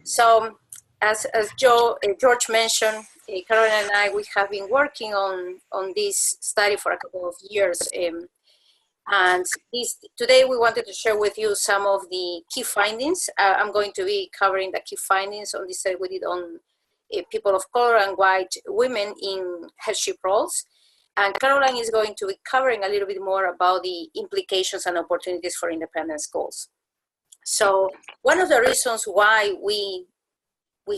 So as George mentioned, Caroline and I, we have been working on this study for a couple of years. And today we wanted to share with you some of the key findings. I'm going to be covering the key findings on this study we did on people of color and white women in headship roles. And Caroline is going to be covering a little bit more about the implications and opportunities for independent schools. So one of the reasons why we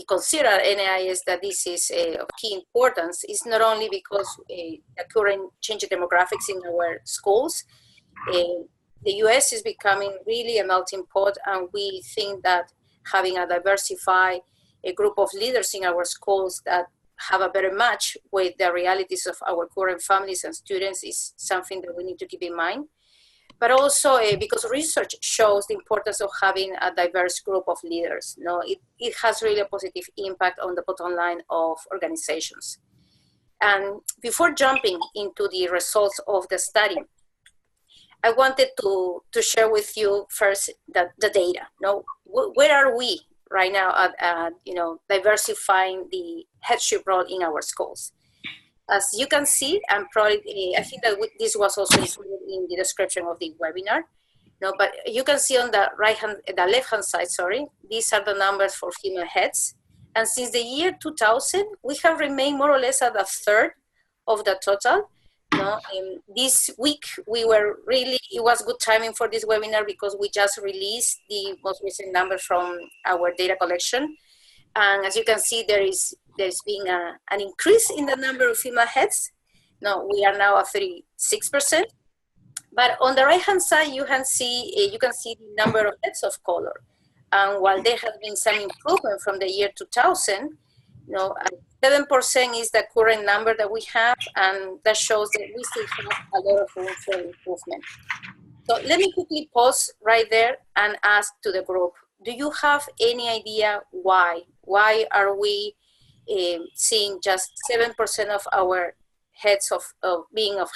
consider NAIS that this is of key importance is not only because the current changing demographics in our schools, the US is becoming really a melting pot, and we think that having a diversified group of leaders in our schools that have a better match with the realities of our current families and students is something that we need to keep in mind. But also because research shows the importance of having a diverse group of leaders. It has really a positive impact on the bottom line of organizations. And before jumping into the results of the study, I wanted to share with you first the data. Where are we right now at diversifying the headship role in our schools? As you can see, and probably I think that this was also included in the description of the webinar. But you can see on the left-hand side, these are the numbers for female heads. And since the year 2000, we have remained more or less at a third of the total. This week it was good timing for this webinar because we just released the most recent numbers from our data collection. And as you can see, there's been an increase in the number of female heads. We are now at 36%. But on the right-hand side, you can see the number of heads of color. And while there has been some improvement from the year 2000, 7% is the current number that we have, and that shows that we still have a lot of room for improvement. So let me quickly pause right there and ask to the group, do you have any idea why? Why are we seeing just 7% of our heads of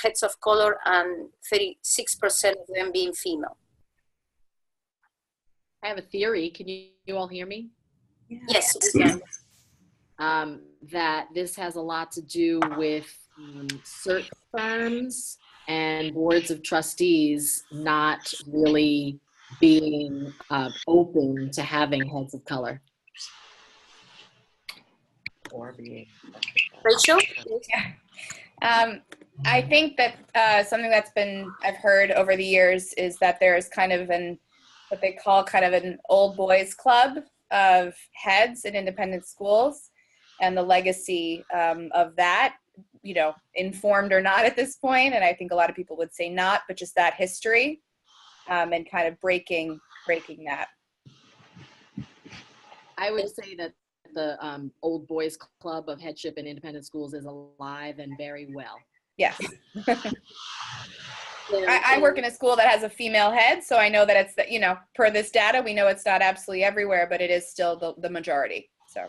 heads of color and 36% of them being female? I have a theory. Can you all hear me? Yes, we can. That this has a lot to do with search firms and boards of trustees not really being open to having heads of color. Or being. Rachel? Yeah. I think that something I've heard over the years is that there's kind of what they call kind of an old boys club of heads in independent schools, and the legacy of that, informed or not at this point. And I think a lot of people would say not, but just that history and kind of breaking that. I would say that the old boys club of headship in independent schools is alive and very well. Yes. I work in a school that has a female head, so I know that it's, per this data, we know it's not absolutely everywhere, but it is still the majority. So.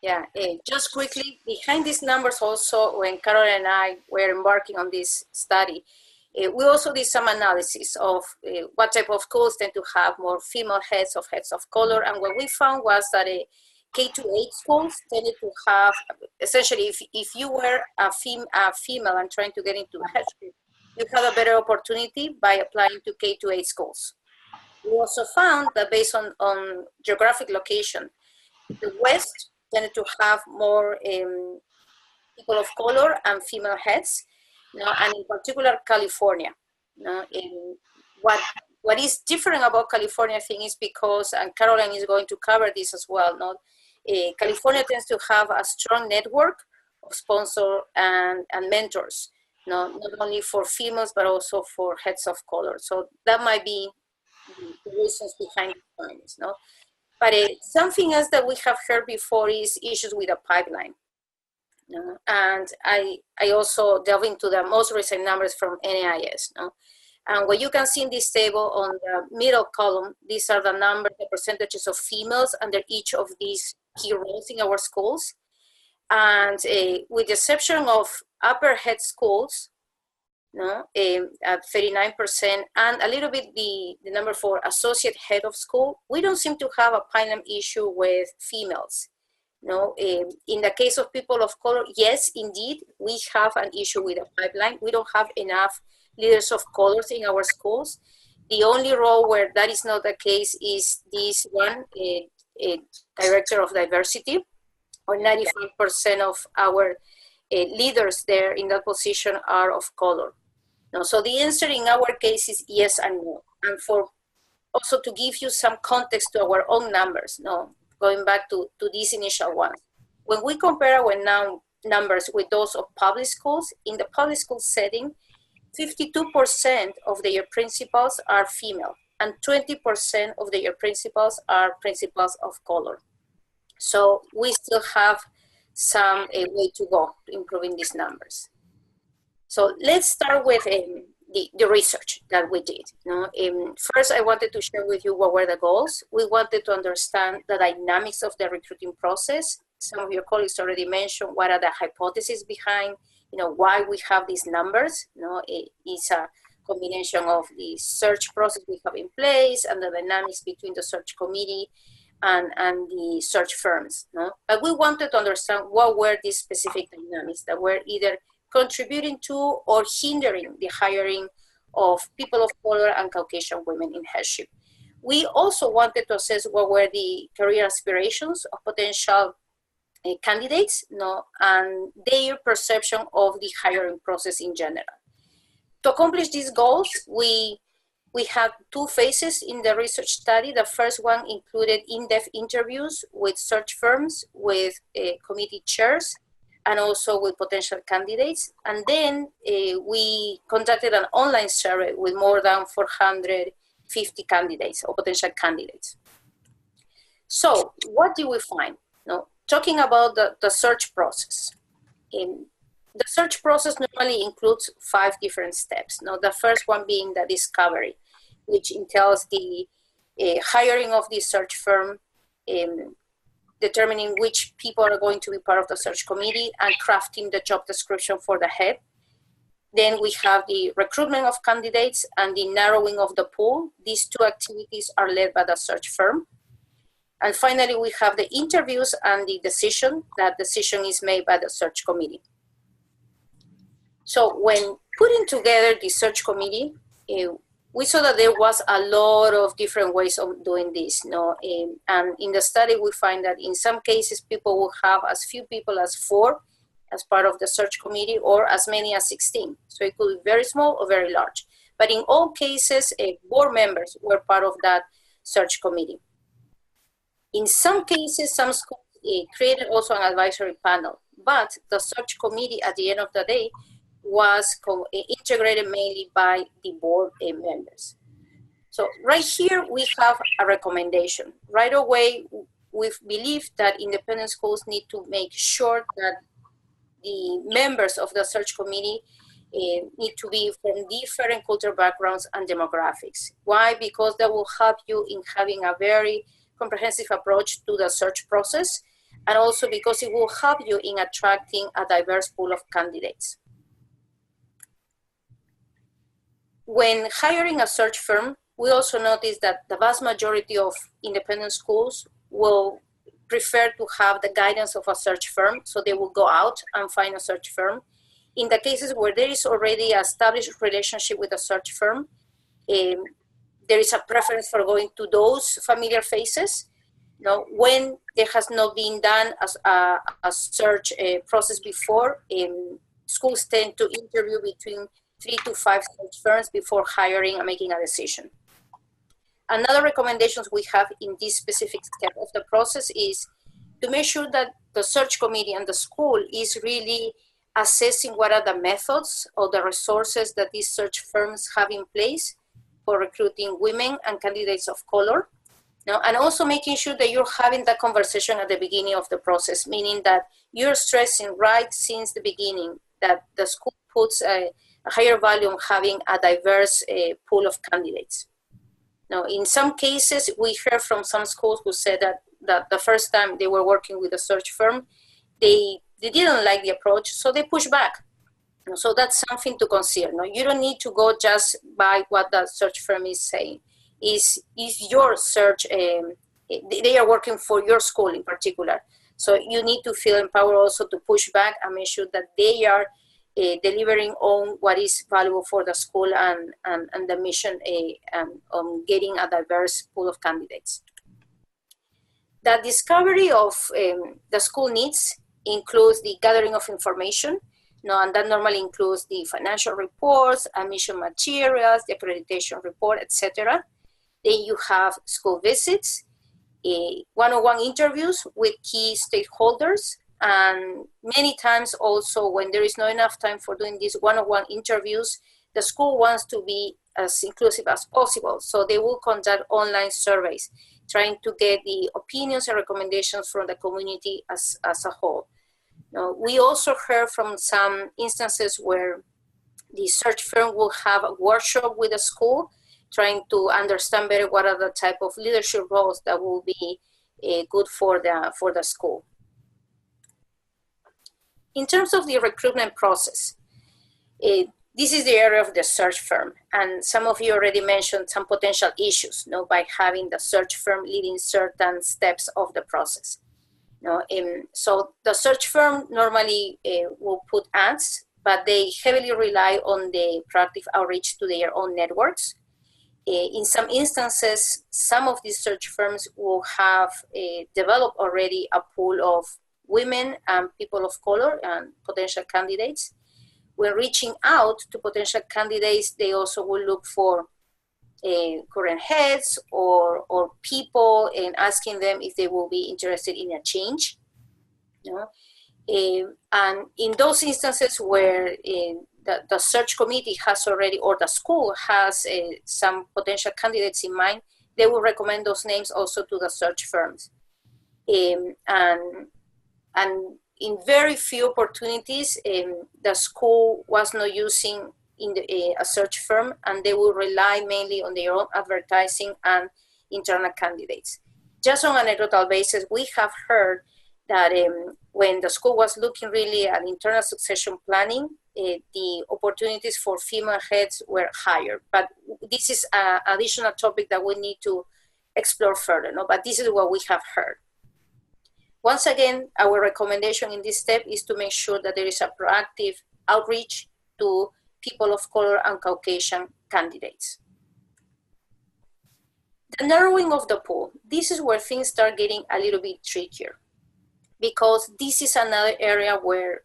Yeah, just quickly, behind these numbers also, when Carol and I were embarking on this study, we also did some analysis of what type of schools tend to have more female heads of color. And what we found was that K-8 schools tended to have, essentially, if you were a female and trying to get into headship, you have a better opportunity by applying to K-8 schools. We also found that based on geographic location, the West tended to have more people of color and female heads, and in particular California. What is different about California, I think, is because, and Caroline is going to cover this as well, California tends to have a strong network of sponsors and mentors, not only for females, but also for heads of color. So that might be the reasons behind the findings, But something else that we have heard before is issues with the pipeline. And I also delve into the most recent numbers from NAIS. And what you can see in this table on the middle column, these are the numbers, the percentages of females under each of these key roles in our schools. And with the exception of upper head schools, no, at 39%, and a little bit the number for associate head of school. We don't seem to have a pipeline issue with females. No, in the case of people of color, yes, indeed, we have an issue with the pipeline. We don't have enough leaders of colors in our schools. The only role where that is not the case is this one, director of diversity, or 95% of our leaders there in that position are of color. No, so the answer in our case is yes and no. And for also to give you some context to our own numbers, no, going back to these initial ones. When we compare our numbers with those of public schools, in the public school setting, 52% of their principals are female, and 20% of their principals are principals of color. So we still have some way to go to improving these numbers. So let's start with the research that we did. First, I wanted to share with you what were the goals. We wanted to understand the dynamics of the recruiting process. Some of your colleagues already mentioned what are the hypotheses behind, why we have these numbers. It's a combination of the search process we have in place and the dynamics between the search committee and the search firms. But we wanted to understand what were these specific dynamics that were either contributing to or hindering the hiring of people of color and Caucasian women in headship. We also wanted to assess what were the career aspirations of potential candidates, and their perception of the hiring process in general. To accomplish these goals, we had two phases in the research study. The first one included in-depth interviews with search firms, with committee chairs, and also with potential candidates. And then we conducted an online survey with more than 450 candidates or potential candidates. So what did we find? Talking about the search process. The search process normally includes 5 different steps. The first one being the discovery, which entails the hiring of the search firm, determining which people are going to be part of the search committee, and crafting the job description for the head. Then we have the recruitment of candidates and the narrowing of the pool. These 2 activities are led by the search firm. And finally, we have the interviews and the decision. That decision is made by the search committee. So when putting together the search committee, we saw that there was a lot of different ways of doing this. And in the study, we find that in some cases, people will have as few people as 4 as part of the search committee, or as many as 16. So it could be very small or very large. But in all cases, board members were part of that search committee. In some cases, some schools created also an advisory panel, but the search committee at the end of the day was integrated mainly by the board members. So right here, we have a recommendation. Right away, we believe that independent schools need to make sure that the members of the search committee need to be from different cultural backgrounds and demographics. Why? Because that will help you in having a very comprehensive approach to the search process, and also because it will help you in attracting a diverse pool of candidates. When hiring a search firm, we also notice that the vast majority of independent schools will prefer to have the guidance of a search firm, so they will go out and find a search firm. In the cases where there is already an established relationship with a search firm, there is a preference for going to those familiar faces. When there has not been done a search process before, schools tend to interview between 3 to 5 search firms before hiring and making a decision. Another recommendations we have in this specific step of the process is to make sure that the search committee and the school is really assessing what are the methods or the resources that these search firms have in place for recruiting women and candidates of color. And also making sure that you're having that conversation at the beginning of the process, meaning that you're stressing right since the beginning that the school puts a higher value on having a diverse pool of candidates. In some cases, we heard from some schools who said that the first time they were working with a search firm, they didn't like the approach, so they pushed back. So that's something to consider. No, you don't need to go just by what the search firm is saying. Is your search, they are working for your school in particular. So you need to feel empowered also to push back and make sure that they are delivering on what is valuable for the school and the mission on getting a diverse pool of candidates. The discovery of the school needs includes the gathering of information, and that normally includes the financial reports, admission materials, the accreditation report, etc. Then you have school visits, one-on-one interviews with key stakeholders, and many times also when there is not enough time for doing these one-on-one interviews, the school wants to be as inclusive as possible. So they will conduct online surveys, trying to get the opinions and recommendations from the community as a whole. We also heard from some instances where the search firm will have a workshop with the school, trying to understand better what are the type of leadership roles that will be good for the school. In terms of the recruitment process, this is the area of the search firm, and some of you already mentioned some potential issues, by having the search firm leading certain steps of the process. So the search firm normally will put ads, but they heavily rely on the proactive outreach to their own networks. In some instances, some of these search firms will have developed already a pool of women and people of color and potential candidates. When reaching out to potential candidates, they also will look for current heads or people and asking them if they will be interested in a change. And in those instances where the search committee has already, or the school has some potential candidates in mind, they will recommend those names also to the search firms. And in very few opportunities, the school was not using a search firm, and they will rely mainly on their own advertising and internal candidates. Just on an anecdotal basis, we have heard that when the school was looking really at internal succession planning, the opportunities for female heads were higher. But this is an additional topic that we need to explore further, but this is what we have heard. Once again, our recommendation in this step is to make sure that there is a proactive outreach to people of color and Caucasian candidates. The narrowing of the pool. This is where things start getting a little bit trickier, because this is another area where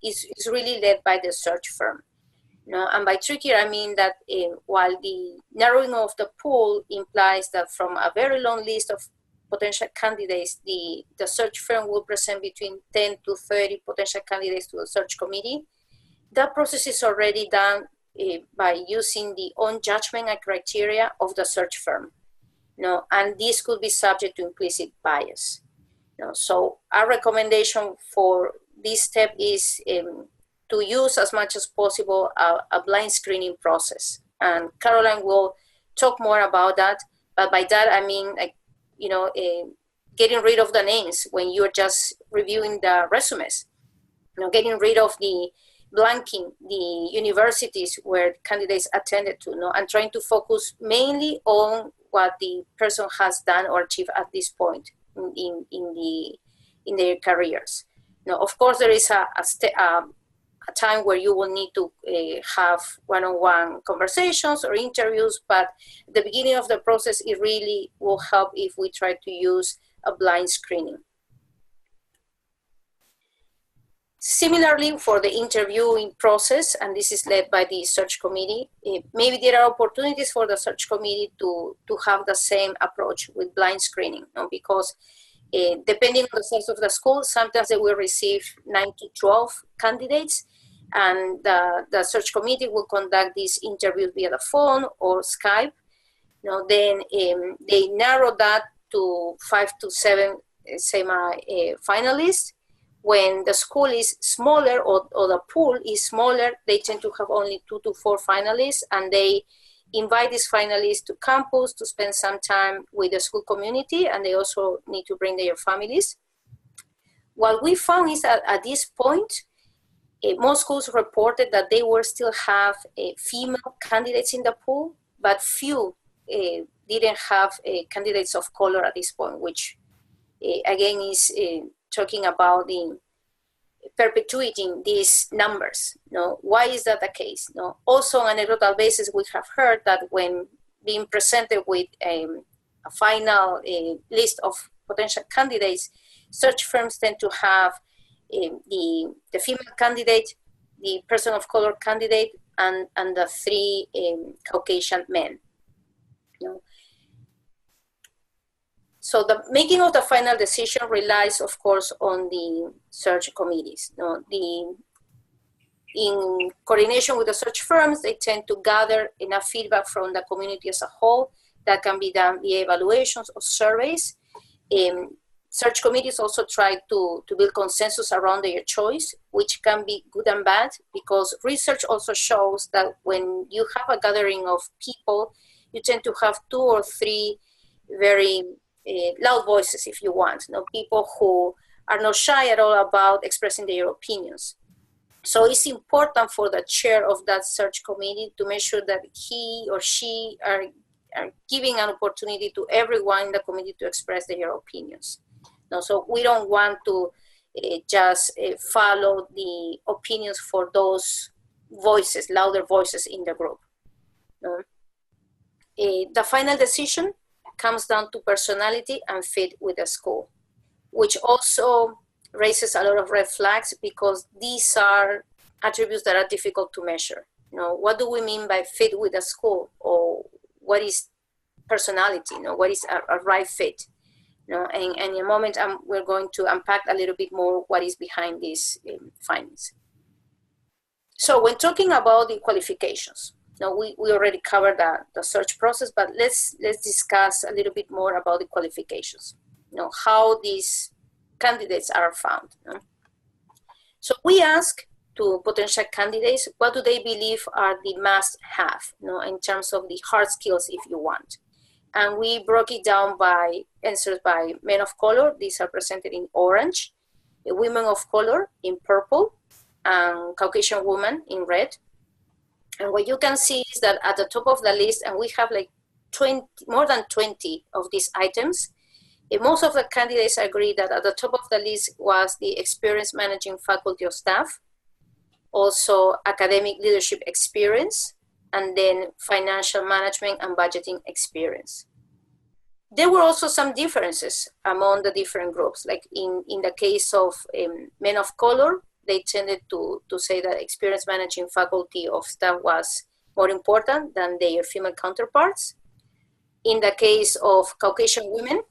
it's really led by the search firm. And by trickier, I mean that while the narrowing of the pool implies that from a very long list of potential candidates, the search firm will present between 10 to 30 potential candidates to the search committee. That process is already done by using the own judgment and criteria of the search firm. And this could be subject to implicit bias. So our recommendation for this step is to use as much as possible a blind screening process. And Caroline will talk more about that. But by that, I mean, getting rid of the names when you're just reviewing the resumes. Getting rid of the blanking the universities where candidates attended to, and trying to focus mainly on what the person has done or achieved at this point in their careers. Of course, there is a time where you will need to have one-on-one conversations or interviews, but at the beginning of the process, it really will help if we try to use a blind screening. Similarly, for the interviewing process, and this is led by the search committee, maybe there are opportunities for the search committee to have the same approach with blind screening, because depending on the size of the school, sometimes they will receive 9 to 12 candidates, and the search committee will conduct these interviews via the phone or Skype. Then they narrow that to 5 to 7 semi-finalists. When the school is smaller or the pool is smaller, they tend to have only 2 to 4 finalists, and they invite these finalists to campus to spend some time with the school community, and they also need to bring their families. What we found is that at this point, Most schools reported that they were still have female candidates in the pool, but few didn't have candidates of color at this point, which again is talking about the perpetuating these numbers. Why is that the case? Also, on an anecdotal basis, we have heard that when being presented with a final list of potential candidates, search firms tend to have the female candidate, the person of color candidate, and the three Caucasian men. So the making of the final decision relies, of course, on the search committees. In coordination with the search firms, they tend to gather enough feedback from the community as a whole that can be done via evaluations or surveys. Search committees also try to build consensus around their choice, which can be good and bad, because research also shows that when you have a gathering of people, you tend to have 2 or 3 very loud voices, if you want, people who are not shy at all about expressing their opinions. So it's important for the chair of that search committee to make sure that he or she are giving an opportunity to everyone in the committee to express their opinions. So we don't want to just follow the opinions for those voices, louder voices in the group. The final decision comes down to personality and fit with the school, which also raises a lot of red flags because these are attributes that are difficult to measure. What do we mean by fit with the school, or what is personality? What is a right fit? And in a moment, we're going to unpack a little bit more what is behind these findings. So when talking about the qualifications, we already covered the search process, but let's discuss a little bit more about the qualifications, how these candidates are found. So we ask to potential candidates, what do they believe are the must-have, in terms of the hard skills, if you want. And we broke it down by answers by men of color. These are presented in orange, women of color in purple, and Caucasian women in red. And what you can see is that at the top of the list, and we have like more than 20 of these items, most of the candidates agree that at the top of the list was the experience managing faculty or staff, also academic leadership experience, and then financial management and budgeting experience. There were also some differences among the different groups. Like in the case of men of color, they tended to say that experience managing faculty of staff was more important than their female counterparts. In the case of Caucasian women,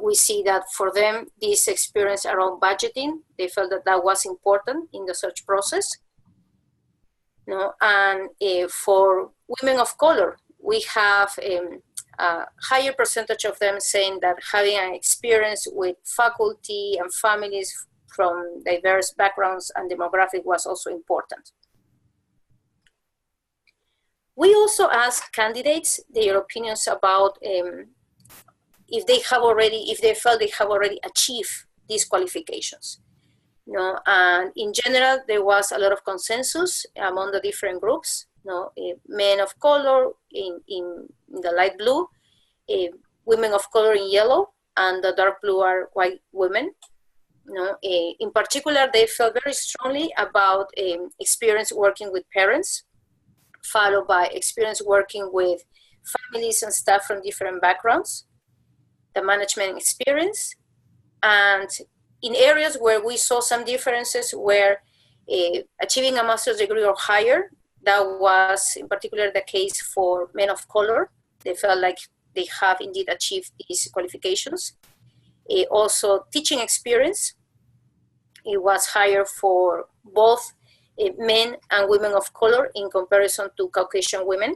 we see that for them, this experience around budgeting, they felt that that was important in the search process. And for women of color, we have a higher percentage of them saying that having an experience with faculty and families from diverse backgrounds and demographic was also important. We also asked candidates their opinions about if they felt they have already achieved these qualifications. And in general, there was a lot of consensus among the different groups. Men of color in the light blue, women of color in yellow, and the dark blue are white women. In particular, they felt very strongly about experience working with parents, followed by experience working with families and staff from different backgrounds, the management experience, and in areas where we saw some differences where achieving a master's degree or higher, that was in particular the case for men of color. They felt like they have indeed achieved these qualifications. Also, teaching experience, it was higher for both men and women of color in comparison to Caucasian women.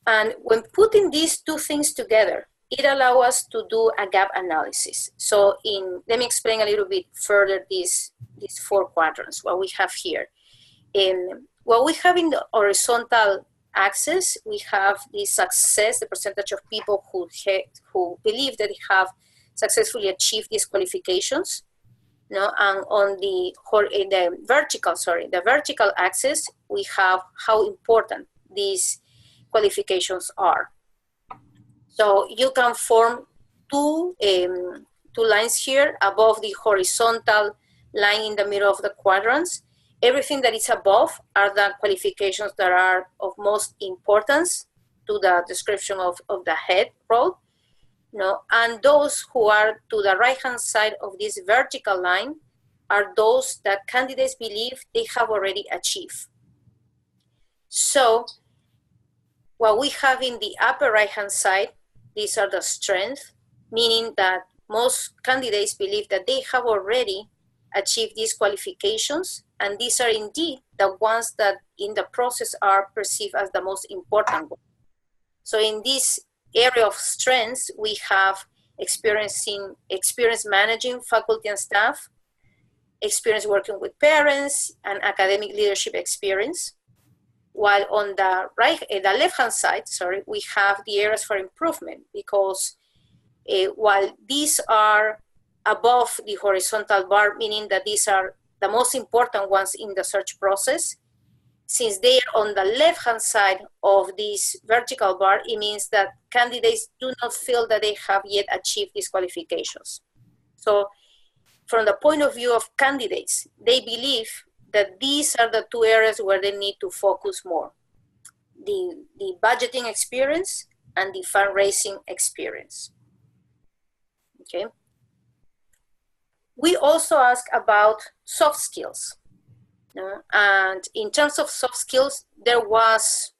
And when putting these two things together, it allows us to do a gap analysis. So let me explain a little bit further these 4 quadrants, what we have here. What we have in the horizontal axis, we have the success, the percentage of people who believe that they have successfully achieved these qualifications. No, and on the vertical axis, we have how important these qualifications are. So you can form two lines here above the horizontal line in the middle of the quadrants. Everything that is above are the qualifications that are of most importance to the description of the head role. No, and those who are to the right-hand side of this vertical line are those that candidates believe they have already achieved. So what we have in the upper right-hand side, these are the strengths, meaning that most candidates believe that they have already achieved these qualifications, and these are indeed the ones that in the process are perceived as the most important ones. So in this area of strengths, we have experience managing faculty and staff, experience working with parents, and academic leadership experience. While on the left-hand side, we have the areas for improvement, because while these are above the horizontal bar, meaning that these are the most important ones in the search process, since they are on the left-hand side of this vertical bar, it means that candidates do not feel that they have yet achieved these qualifications. So from the point of view of candidates, they believe that these are the two areas where they need to focus more: the budgeting experience and the fundraising experience. Okay. We also ask about soft skills. And in terms of soft skills, there was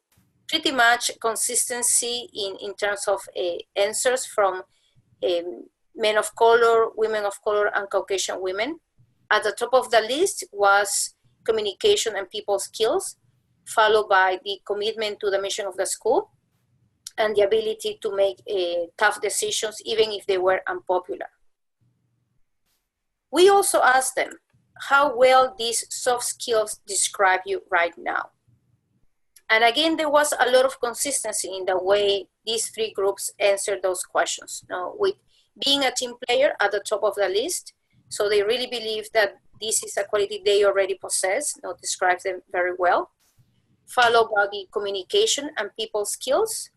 pretty much consistency in terms of answers from men of color, women of color, and Caucasian women. At the top of the list was communication and people skills, followed by the commitment to the mission of the school and the ability to make tough decisions, even if they were unpopular. We also asked them how well these soft skills describe you right now. And again, there was a lot of consistency in the way these three groups answered those questions. Now, with being a team player at the top of the list, so they really believe that this is a quality they already possess, describes them very well, followed by the communication and people skills,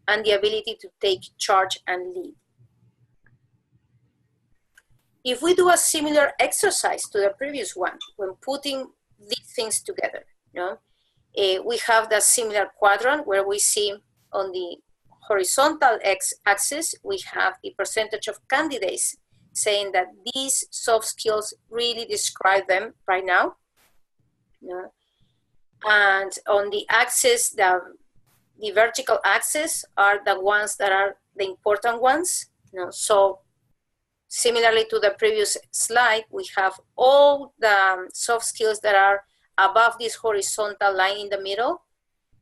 and the ability to take charge and lead. If we do a similar exercise to the previous one, when putting these things together, we have the similar quadrant where we see on the horizontal axis, we have the percentage of candidates saying that these soft skills really describe them right now. And on the axis, the vertical axis are the ones that are the important ones. So similarly to the previous slide, we have all the soft skills that are above this horizontal line in the middle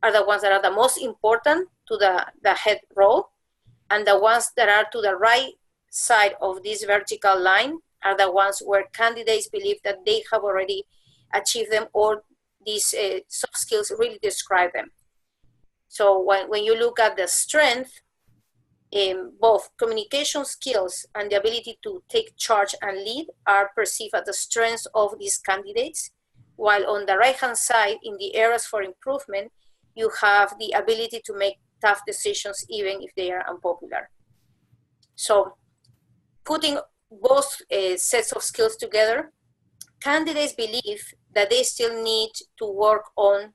are the ones that are the most important to the head role, and the ones that are to the right side of this vertical line are the ones where candidates believe that they have already achieved them, or these soft skills really describe them. So when you look at the strength, both communication skills and the ability to take charge and lead are perceived as the strengths of these candidates, while on the right-hand side, in the areas for improvement, you have the ability to make tough decisions even if they are unpopular. So putting both sets of skills together, candidates believe that they still need to work on,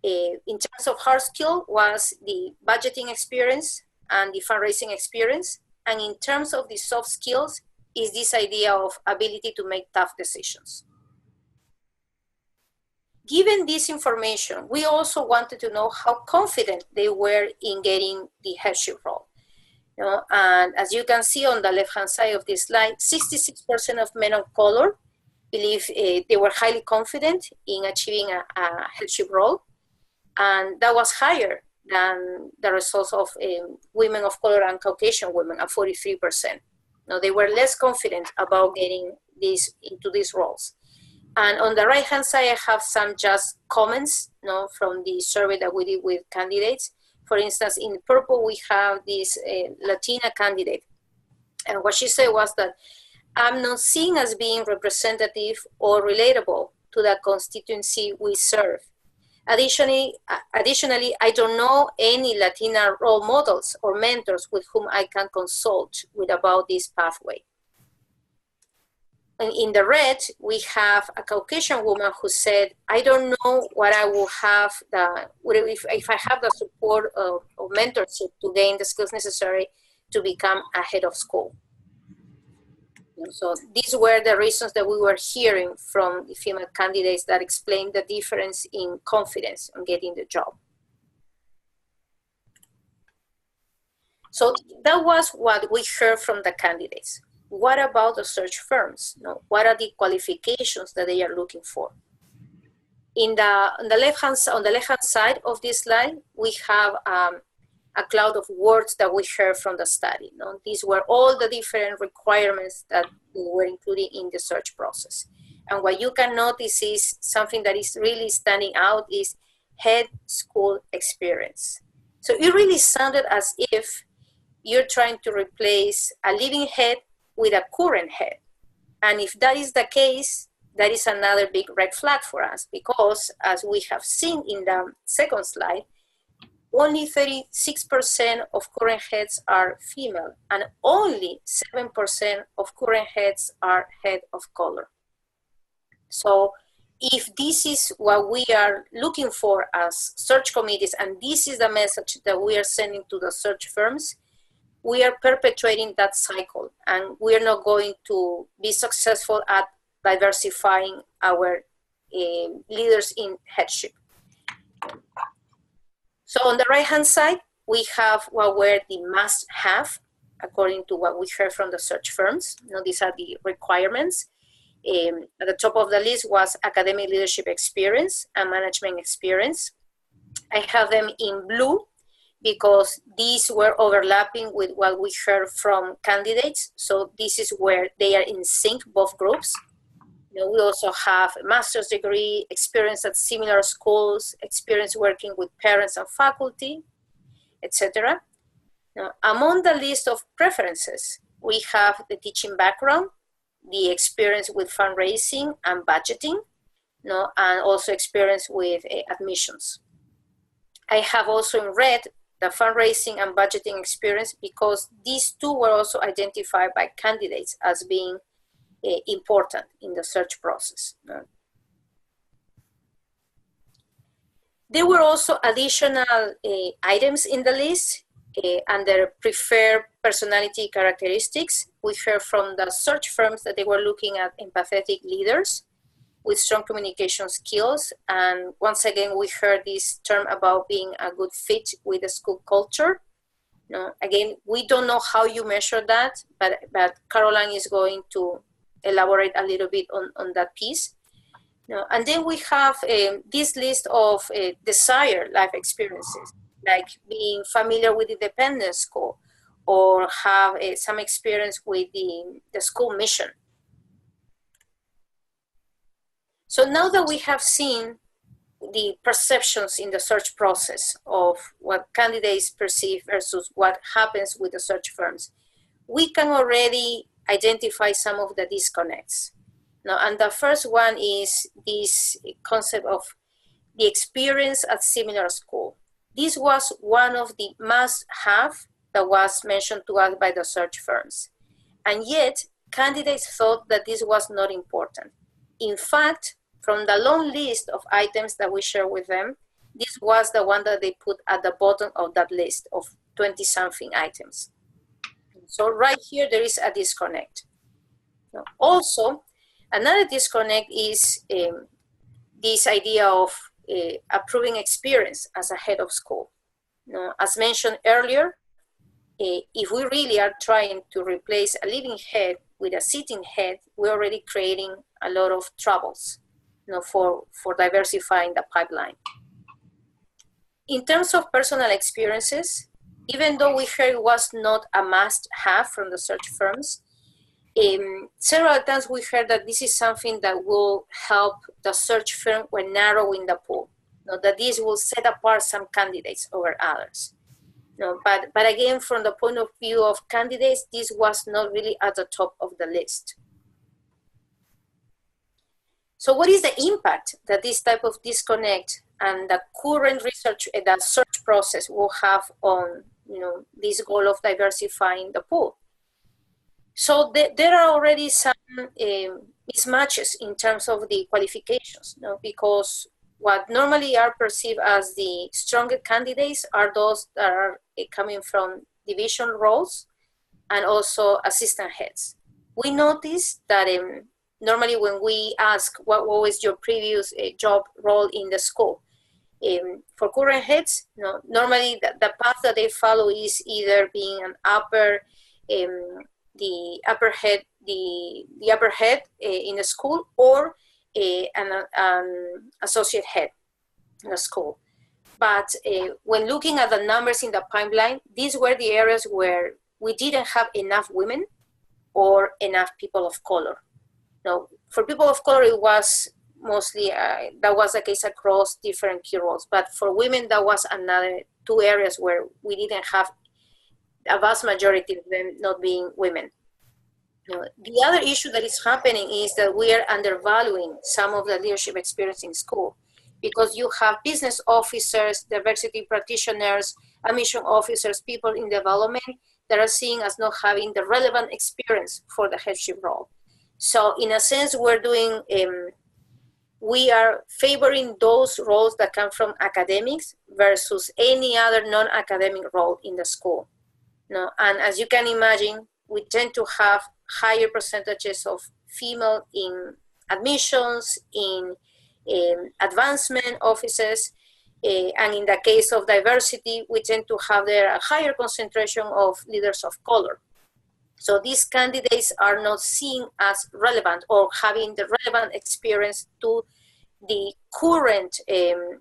in terms of hard skill, was the budgeting experience and the fundraising experience. And in terms of the soft skills is this idea of ability to make tough decisions. Given this information, we also wanted to know how confident they were in getting the headship role. And as you can see on the left-hand side of this slide, 66% of men of color believe they were highly confident in achieving a headship role. And that was higher than the results of women of color and Caucasian women at 43%. They were less confident about getting into these roles. And on the right-hand side, I have some just comments from the survey that we did with candidates. For instance, in purple, we have this Latina candidate. And what she said was that I'm not seen as being representative or relatable to the constituency we serve. Additionally, I don't know any Latina role models or mentors with whom I can consult with about this pathway. And in the red, we have a Caucasian woman who said, I don't know what I will have, if I have the support of mentorship to gain the skills necessary to become a head of school. So these were the reasons that we were hearing from the female candidates that explained the difference in confidence in getting the job. So that was what we heard from the candidates. What about the search firms? What are the qualifications that they are looking for? On the left-hand side of this slide, we have a cloud of words that we heard from the study. These were all the different requirements that we were including in the search process. And what you can notice is something that is really standing out is head school experience. So it really sounded as if you're trying to replace a living head with a current head. And if that is the case, that is another big red flag for us, because as we have seen in the second slide, only 36% of current heads are female, and only 7% of current heads are head of color. So if this is what we are looking for as search committees, and this is the message that we are sending to the search firms, we are perpetuating that cycle, and we are not going to be successful at diversifying our leaders in headship. So on the right-hand side, we have what were the must-have, according to what we heard from the search firms. These are the requirements. At the top of the list was academic leadership experience and management experience. I have them in blue because these were overlapping with what we heard from candidates. So this is where they are in sync, both groups. We also have a master's degree, experience at similar schools, experience working with parents and faculty, etc. Now, among the list of preferences, we have the teaching background, the experience with fundraising and budgeting, and also experience with admissions. I have also in red the fundraising and budgeting experience because these two were also identified by candidates as being important in the search process. There were also additional items in the list under preferred personality characteristics. We heard from the search firms that they were looking at empathetic leaders with strong communication skills. And once again, we heard this term about being a good fit with the school culture. Again, we don't know how you measure that, but Caroline is going to elaborate a little bit on that piece. And then we have this list of desired life experiences, like being familiar with the dependent school or have some experience with the school mission. So now that we have seen the perceptions in the search process of what candidates perceive versus what happens with the search firms, we can already identify some of the disconnects. And the first one is this concept of the experience at similar school. This was one of the must-have that was mentioned to us by the search firms. And yet, candidates thought that this was not important. In fact, from the long list of items that we share with them, this was the one that they put at the bottom of that list of 20-something items. So right here, there is a disconnect. Also, another disconnect is this idea of approving experience as a head of school. As mentioned earlier, if we really are trying to replace a living head with a sitting head, we're already creating a lot of troubles for diversifying the pipeline. In terms of personal experiences, even though we heard it was not a must-have from the search firms, several times we heard that this is something that will help the search firm when narrowing the pool, that this will set apart some candidates over others. But again, from the point of view of candidates, this was not really at the top of the list. So what is the impact that this type of disconnect and the current research, that search process will have on, this goal of diversifying the pool? So there are already some mismatches in terms of the qualifications, because what normally are perceived as the stronger candidates are those that are coming from division roles and also assistant heads. We noticed that normally when we ask what was your previous job role in the school, for current heads, normally the path that they follow is either being an upper, the upper head in a school, or an associate head in a school. But when looking at the numbers in the pipeline, these were the areas where we didn't have enough women or enough people of color. Now, for people of color, it was mostly, that was the case across different key roles. But for women, that was another two areas where we didn't have a vast majority of them not being women. The other issue that is happening is that we are undervaluing some of the leadership experience in school, because you have business officers, diversity practitioners, admission officers, people in development that are seen as not having the relevant experience for the headship role. So in a sense, we are favoring those roles that come from academics versus any other non-academic role in the school. And as you can imagine, we tend to have higher percentages of female in admissions, in advancement offices, and in the case of diversity, we tend to have there a higher concentration of leaders of color. So these candidates are not seen as relevant or having the relevant experience to the current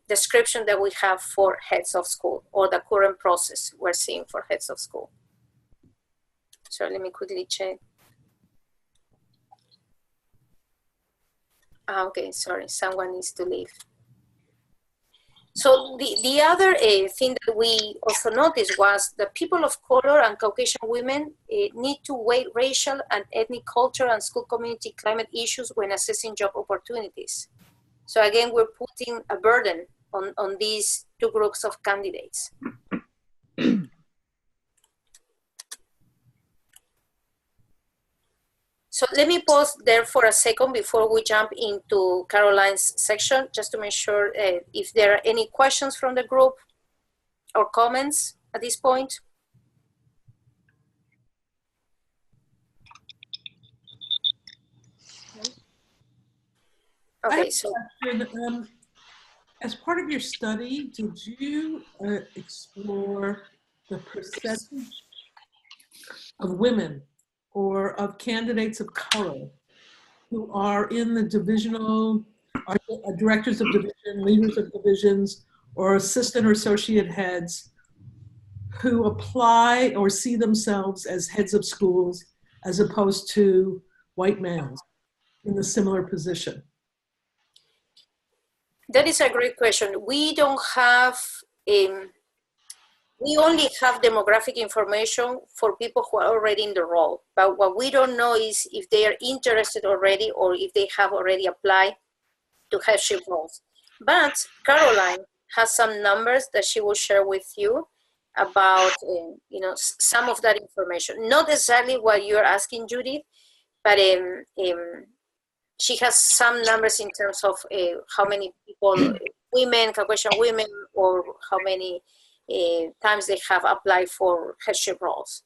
description that we have for heads of school, or the current process we're seeing for heads of school. So let me quickly check. Okay, sorry, someone needs to leave. So the other thing that we also noticed was that people of color and Caucasian women need to weigh racial and ethnic culture and school community climate issues when assessing job opportunities. So again, we're putting a burden on these two groups of candidates. So let me pause there for a second before we jump into Caroline's section, just to make sure if there are any questions from the group or comments at this point. Okay, so. As part of your study, did you explore the percentage of women or of candidates of color who are in the divisional, are directors of division, leaders of divisions, or assistant or associate heads who apply or see themselves as heads of schools as opposed to white males in a similar position? That is a great question. We don't have, we only have demographic information for people who are already in the role. But what we don't know is if they are interested already or if they have already applied to headship roles. But Caroline has some numbers that she will share with you about some of that information. Not exactly what you're asking, Judith, but she has some numbers in terms of how many people, women, Caucasian women, or how many times they have applied for headship roles.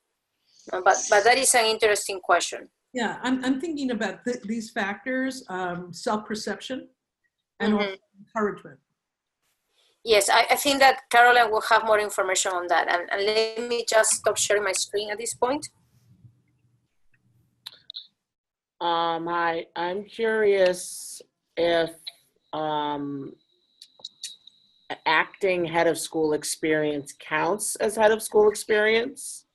But that is an interesting question. Yeah, I'm thinking about these factors, self-perception and also encouragement. Yes, I think that Caroline will have more information on that. And let me just stop sharing my screen at this point. I'm curious if acting head of school experience counts as head of school experience.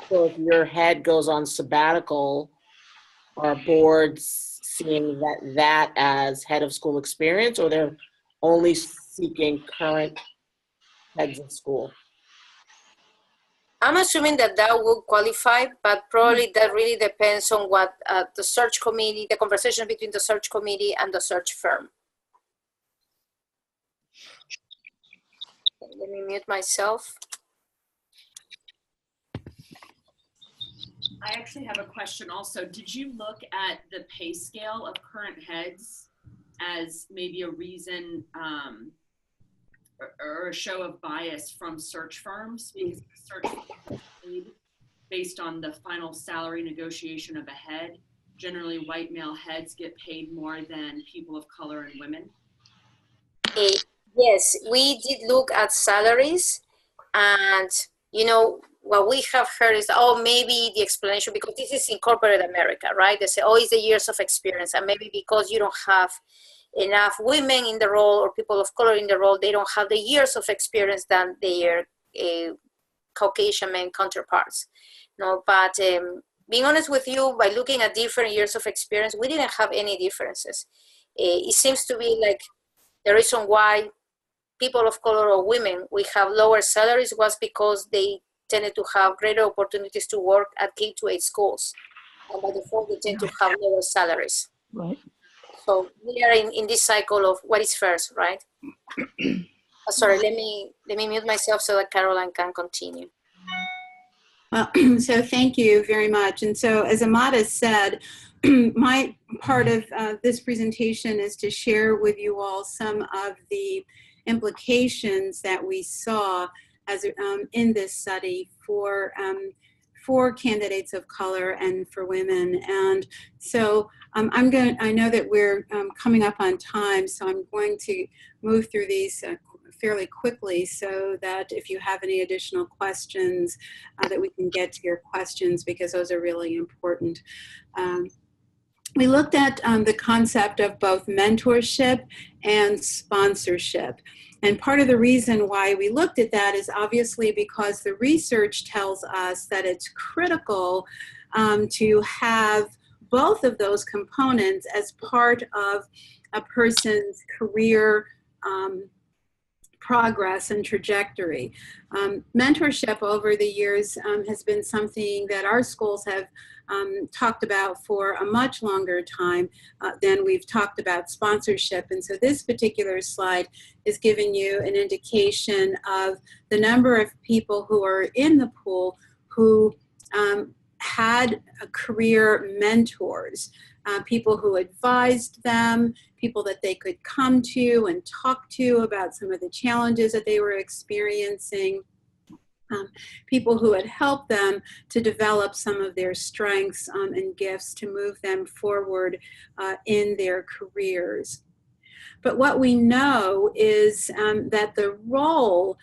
So if your head goes on sabbatical, are boards seeing that as head of school experience, or they're only seeking current heads of school? I'm assuming that that will qualify, but probably that really depends on what the search committee, the conversation between the search committee and the search firm. Let me mute myself. I actually have a question also. Did you look at the pay scale of current heads as maybe a reason or a show of bias from search firms? Because search firms paid based on the final salary negotiation of a head. Generally, white male heads get paid more than people of color and women. Yes, we did look at salaries, and you know what we have heard is, oh, maybe the explanation, because this is in corporate America, right? They say, oh, it's the years of experience, and maybe because you don't have enough women in the role or people of color in the role, they don't have the years of experience than their Caucasian men counterparts. No, but being honest with you, by looking at different years of experience, we didn't have any differences. It seems to be like the reason why people of color or women, we have lower salaries was because they tended to have greater opportunities to work at K-8 schools. And by default, they tend to have lower salaries. Right. So we are in this cycle of what is first, right? Sorry, let me mute myself so that Caroline can continue. Well, so thank you very much. And so as Amada said, my part of this presentation is to share with you all some of the implications that we saw as in this study for candidates of color and for women. And so I know that we're coming up on time, so I'm going to move through these fairly quickly so that if you have any additional questions, that we can get to your questions, because those are really important. We looked at the concept of both mentorship and sponsorship. And part of the reason why we looked at that is obviously because the research tells us that it's critical to have both of those components as part of a person's career progress and trajectory. Mentorship over the years has been something that our schools have talked about for a much longer time than we've talked about sponsorship. And so this particular slide is giving you an indication of the number of people who are in the pool who had career mentors, people who advised them, people that they could come to and talk to about some of the challenges that they were experiencing, people who had helped them to develop some of their strengths and gifts to move them forward in their careers. But what we know is that the role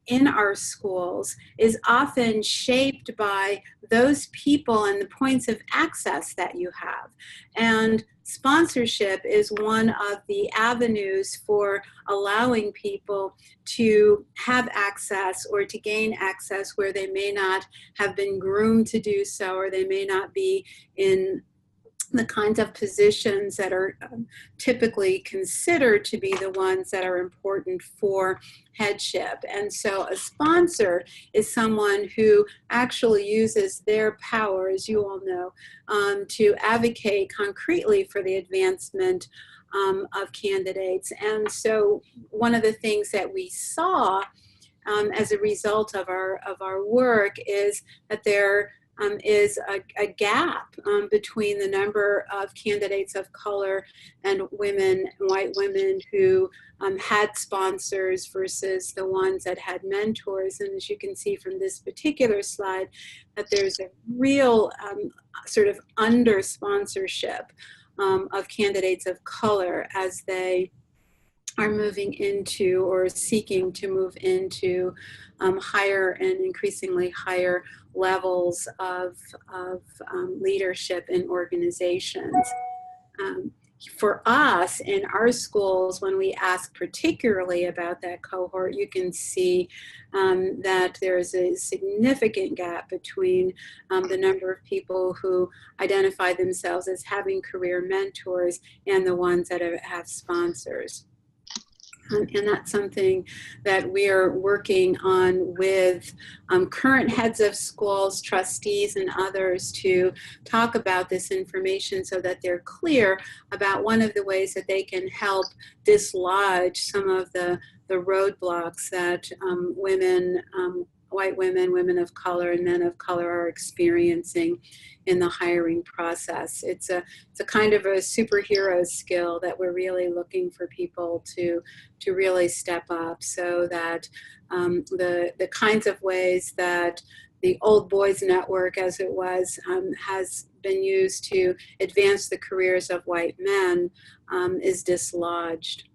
in our schools is often shaped by those people and the points of access that you have. And sponsorship is one of the avenues for allowing people to have access or to gain access where they may not have been groomed to do so, or they may not be in the kinds of positions that are typically considered to be the ones that are important for headship. And so a sponsor is someone who actually uses their power, as you all know, to advocate concretely for the advancement of candidates. And so one of the things that we saw as a result of our work is that there is a gap between the number of candidates of color and women, white women, who had sponsors versus the ones that had mentors. And as you can see from this particular slide, that there's a real sort of under sponsorship of candidates of color as they are moving into or seeking to move into higher and increasingly higher levels of leadership in organizations. For us in our schools, when we ask particularly about that cohort, you can see that there is a significant gap between the number of people who identify themselves as having career mentors and the ones that have sponsors. And that's something that we're working on with current heads of schools, trustees, and others to talk about this information so that they're clear about one of the ways that they can help dislodge some of the roadblocks that women, white women, women of color, and men of color are experiencing in the hiring process. It's a kind of a superhero skill that we're really looking for people to really step up, so that the kinds of ways that the old boys network, as it was, has been used to advance the careers of white men is dislodged.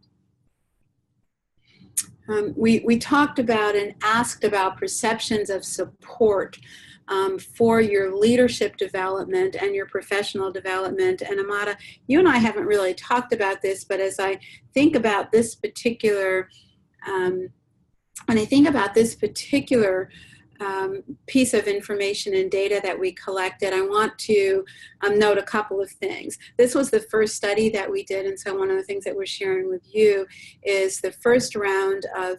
We talked about and asked about perceptions of support for your leadership development and your professional development. And Amada, you and I haven't really talked about this, but as I think about this particular, piece of information and data that we collected, I want to note a couple of things. This was the first study that we did, and so one of the things that we're sharing with you is the first round of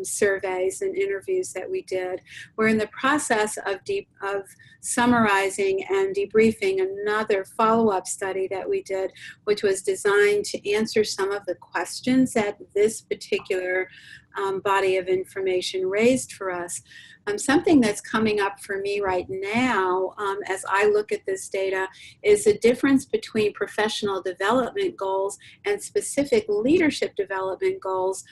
surveys and interviews that we did. We're in the process of summarizing and debriefing another follow-up study that we did, which was designed to answer some of the questions that this particular body of information raised for us. Something that's coming up for me right now as I look at this data is the difference between professional development goals and specific leadership development goals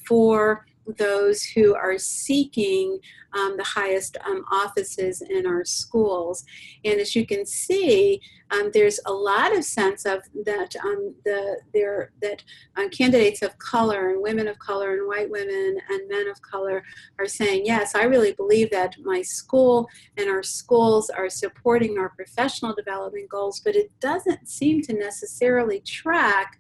for those who are seeking the highest offices in our schools. And as you can see, there's a lot of sense of that candidates of color and women of color and white women and men of color are saying, yes, I really believe that my school and our schools are supporting our professional development goals, but it doesn't seem to necessarily track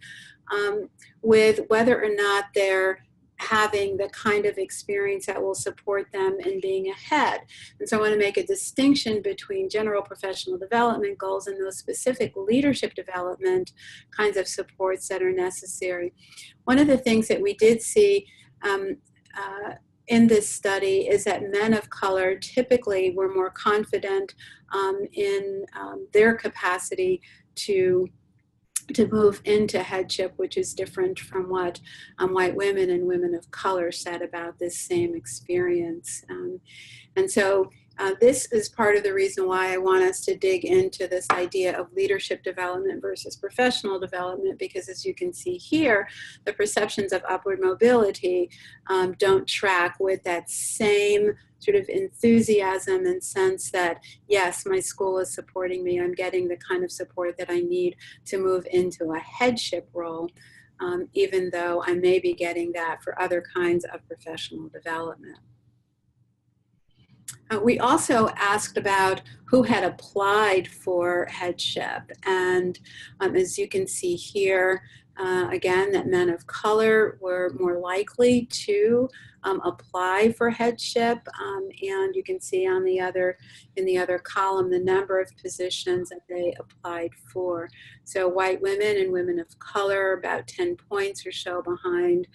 with whether or not they're having the kind of experience that will support them in being ahead. And so I want to make a distinction between general professional development goals and those specific leadership development kinds of supports that are necessary. One of the things that we did see in this study is that men of color typically were more confident in their capacity to move into headship, which is different from what white women and women of color said about this same experience. And so this is part of the reason why I want us to dig into this idea of leadership development versus professional development, because as you can see here, the perceptions of upward mobility don't track with that same sort of enthusiasm and sense that, yes, my school is supporting me, I'm getting the kind of support that I need to move into a headship role, even though I may be getting that for other kinds of professional development. We also asked about who had applied for headship, and as you can see here, again, that men of color were more likely to apply for headship, and you can see on the other, in the other column, the number of positions that they applied for. So white women and women of color, about 10 points or so behind,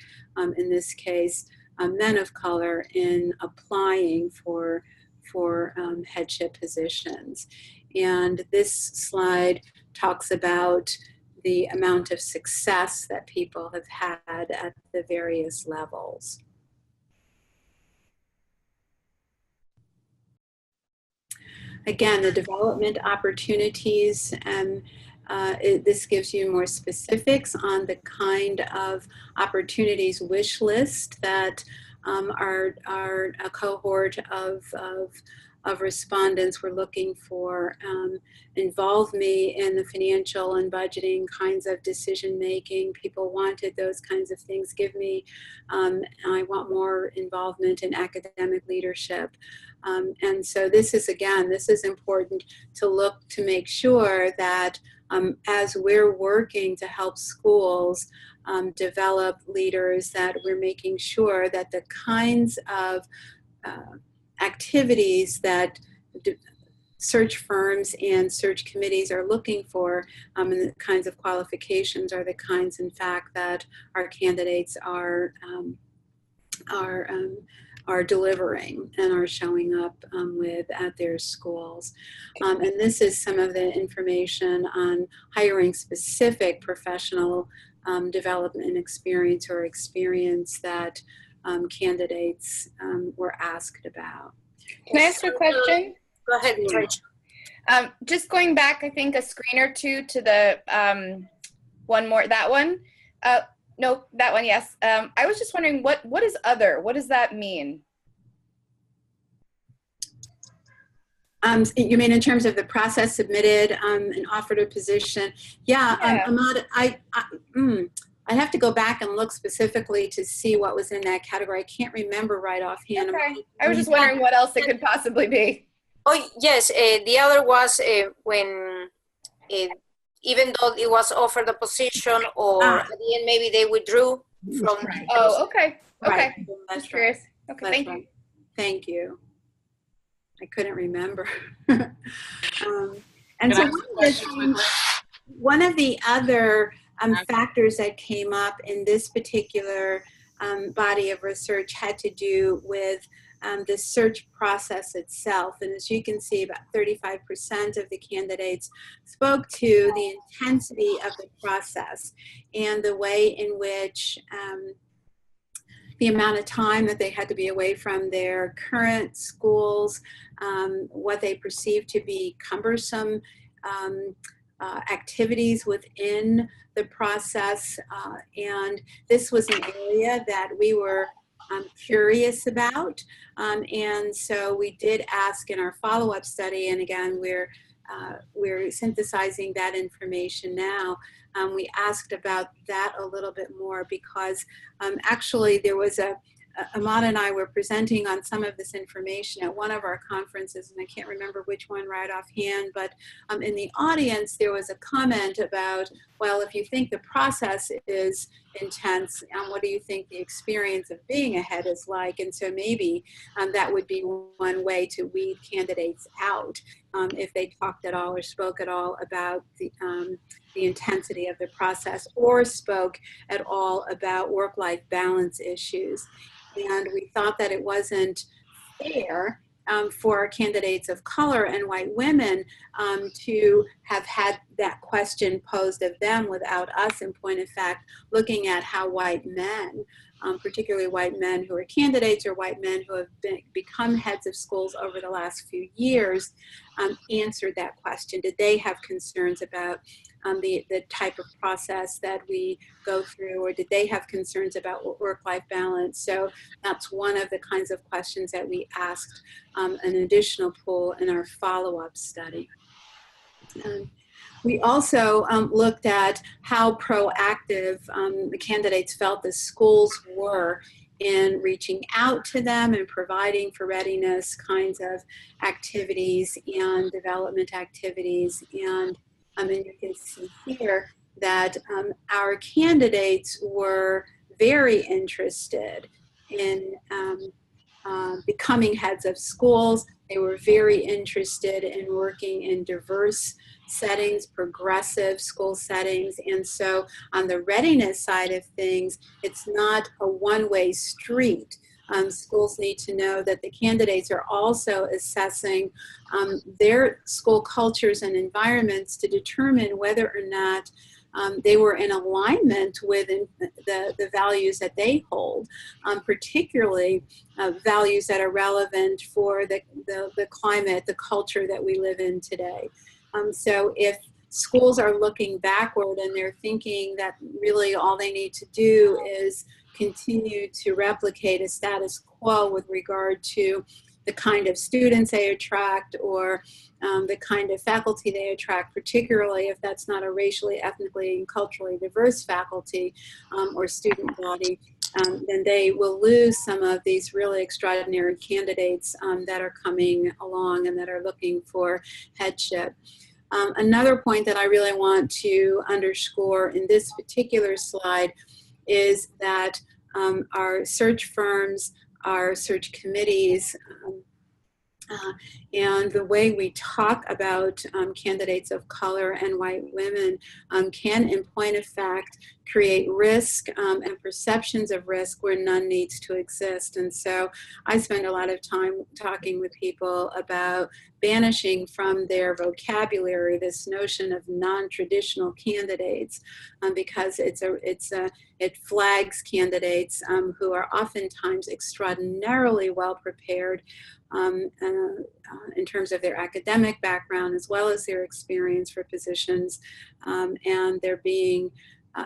in this case, men of color in applying for headship positions. And this slide talks about the amount of success that people have had at the various levels. Again, the development opportunities, this gives you more specifics on the kind of opportunities wish list that our a cohort of respondents were looking for. Involve me in the financial and budgeting kinds of decision making. People wanted those kinds of things. Give me, I want more involvement in academic leadership. And so this is, again, this is important to look to make sure that as we're working to help schools develop leaders, that we're making sure that the kinds of activities that search firms and search committees are looking for, and the kinds of qualifications are the kinds, in fact, that our candidates are delivering and are showing up with at their schools. And this is some of the information on hiring specific professional development experience or experience that candidates were asked about. Can I ask you a question? Go ahead, Rachel. Just going back, I think a screen or two to the one more, that one. No, that one, yes. I was just wondering, what is other? What does that mean? You mean in terms of the process submitted and offered a position? Yeah, Amada, I have to go back and look specifically to see what was in that category. I can't remember right offhand. Okay. I was just wondering what else it could possibly be. Oh, yes. The other was when, even though it was offered a position, or at the end maybe they withdrew from. Right. Oh, okay. Okay. Right. That's curious. Okay, thank you. Thank you. I couldn't remember. And so one of the other factors that came up in this particular body of research had to do with the search process itself. And as you can see, about 35% of the candidates spoke to the intensity of the process and the way in which the amount of time that they had to be away from their current schools, what they perceived to be cumbersome activities within the process. And this was an area that we were curious about. And so we did ask in our follow-up study, and again, we're synthesizing that information now. We asked about that a little bit more because actually there was Amada and I were presenting on some of this information at one of our conferences, and I can't remember which one right offhand, but in the audience there was a comment about, well, if you think the process is intense, what do you think the experience of being ahead is like? And so maybe that would be one way to weed candidates out if they talked at all or spoke at all about the intensity of the process, or spoke at all about work-life balance issues. And we thought that it wasn't fair for candidates of color and white women to have had that question posed of them without us, in point of fact, looking at how white men, particularly white men who are candidates or white men who have become heads of schools over the last few years, answered that question. Did they have concerns about the type of process that we go through, or did they have concerns about work-life balance? So that's one of the kinds of questions that we asked an additional pool in our follow-up study. We also looked at how proactive the candidates felt the schools were in reaching out to them and providing for readiness kinds of activities and development activities. And you can see here that our candidates were very interested in becoming heads of schools. They were very interested in working in diverse settings, progressive school settings. And so on the readiness side of things, it's not a one-way street. Schools need to know that the candidates are also assessing their school cultures and environments to determine whether or not they were in alignment with the values that they hold, particularly values that are relevant for the climate, the culture that we live in today. So if schools are looking backward and they're thinking that really all they need to do is continue to replicate a status quo with regard to the kind of students they attract or the kind of faculty they attract, particularly if that's not a racially, ethnically, and culturally diverse faculty or student body, then they will lose some of these really extraordinary candidates that are coming along and that are looking for headship. Another point that I really want to underscore in this particular slide is that our search firms, our search committees, And the way we talk about candidates of color and white women can, in point of fact, create risk and perceptions of risk where none needs to exist. And so I spend a lot of time talking with people about banishing from their vocabulary this notion of non-traditional candidates, because it flags candidates who are oftentimes extraordinarily well prepared in terms of their academic background as well as their experience for positions, and they're being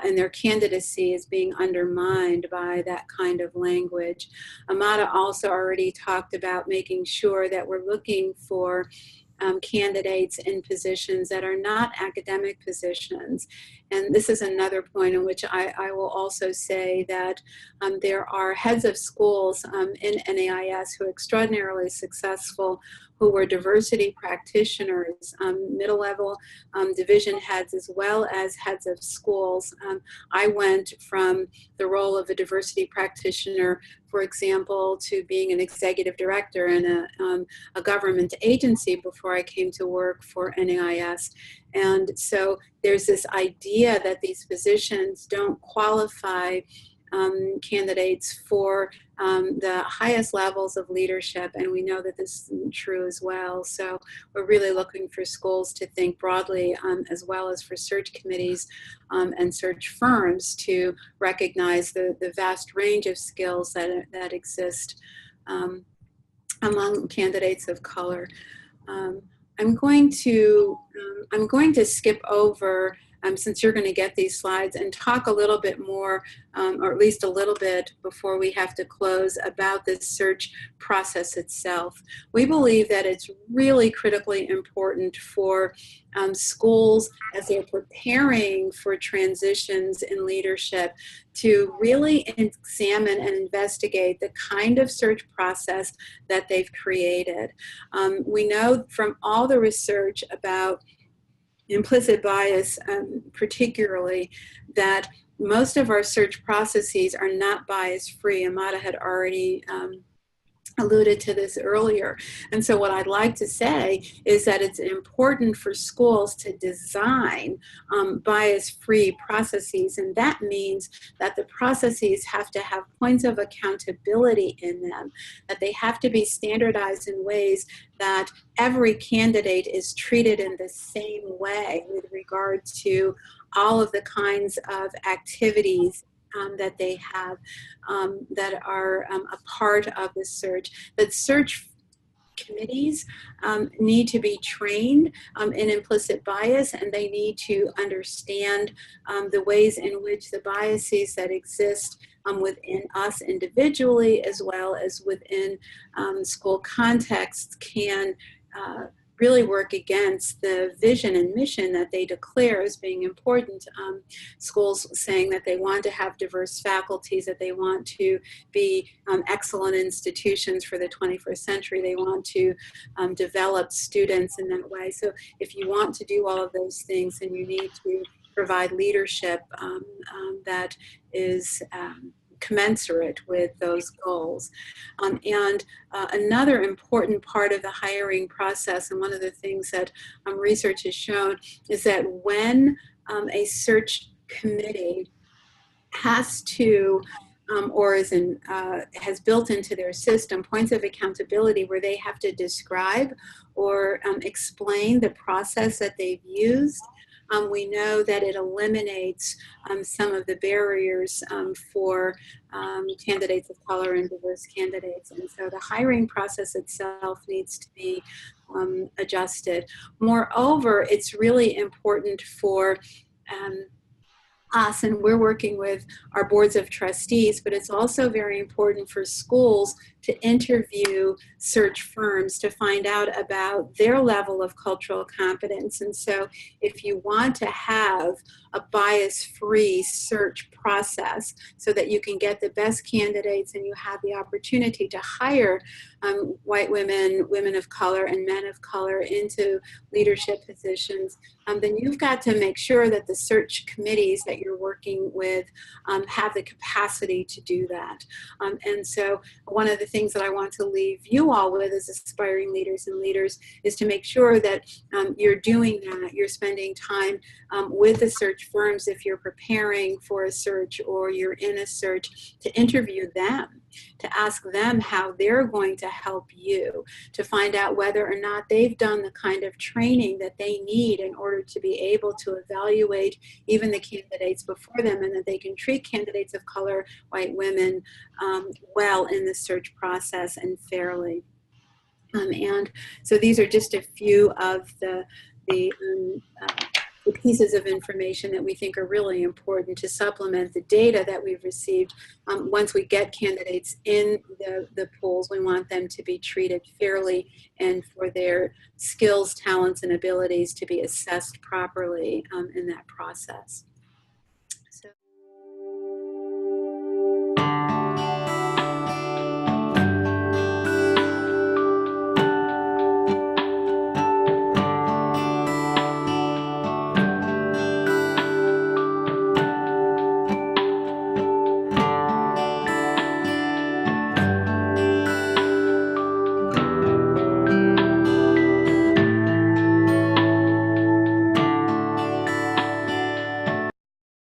and their candidacy is being undermined by that kind of language. Amada also already talked about making sure that we're looking for candidates in positions that are not academic positions. And this is another point in which I will also say that there are heads of schools in NAIS who are extraordinarily successful, who were diversity practitioners, middle level division heads, as well as heads of schools. I went from the role of a diversity practitioner, for example, to being an executive director in a government agency before I came to work for NAIS. And so there's this idea that these positions don't qualify candidates for the highest levels of leadership, and we know that this is true as well. So we're really looking for schools to think broadly, as well as for search committees and search firms to recognize the vast range of skills that exist among candidates of color. I'm going to skip over, since you're going to get these slides, and talk a little bit more, or at least a little bit before we have to close, about this search process itself. We believe that it's really critically important for schools, as they're preparing for transitions in leadership, to really examine and investigate the kind of search process that they've created. We know from all the research about implicit bias, particularly, that most of our search processes are not bias-free. Amada had already alluded to this earlier. And so what I'd like to say is that it's important for schools to design bias-free processes, and that means that the processes have to have points of accountability in them, that they have to be standardized in ways that every candidate is treated in the same way with regard to all of the kinds of activities that they have that are a part of the search. That search committees need to be trained in implicit bias, and they need to understand the ways in which the biases that exist within us individually, as well as within school contexts, can really work against the vision and mission that they declare as being important. Schools saying that they want to have diverse faculties, that they want to be excellent institutions for the 21st century. They want to develop students in that way. So if you want to do all of those things, then you need to provide leadership that is commensurate with those goals. And another important part of the hiring process, and one of the things that research has shown, is that when a search committee has to or has built into their system points of accountability where they have to describe or explain the process that they've used, we know that it eliminates some of the barriers for candidates of color and diverse candidates. And so the hiring process itself needs to be adjusted. Moreover, it's really important for us, and we're working with our boards of trustees, but it's also very important for schools to interview search firms to find out about their level of cultural competence. And so if you want to have a bias-free search process so that you can get the best candidates and you have the opportunity to hire white women, women of color, and men of color into leadership positions, then you've got to make sure that the search committees that that you're working with have the capacity to do that. And so one of the things that I want to leave you all with as aspiring leaders and leaders is to make sure that you're doing that. You're spending time with the search firms if you're preparing for a search or you're in a search, to interview them, to ask them how they're going to help you, to find out whether or not they've done the kind of training that they need in order to be able to evaluate even the candidates before them, and that they can treat candidates of color, white women, well in the search process and fairly. And so these are just a few of the pieces of information that we think are really important to supplement the data that we've received. Once we get candidates in the pools, we want them to be treated fairly and for their skills, talents, and abilities to be assessed properly in that process.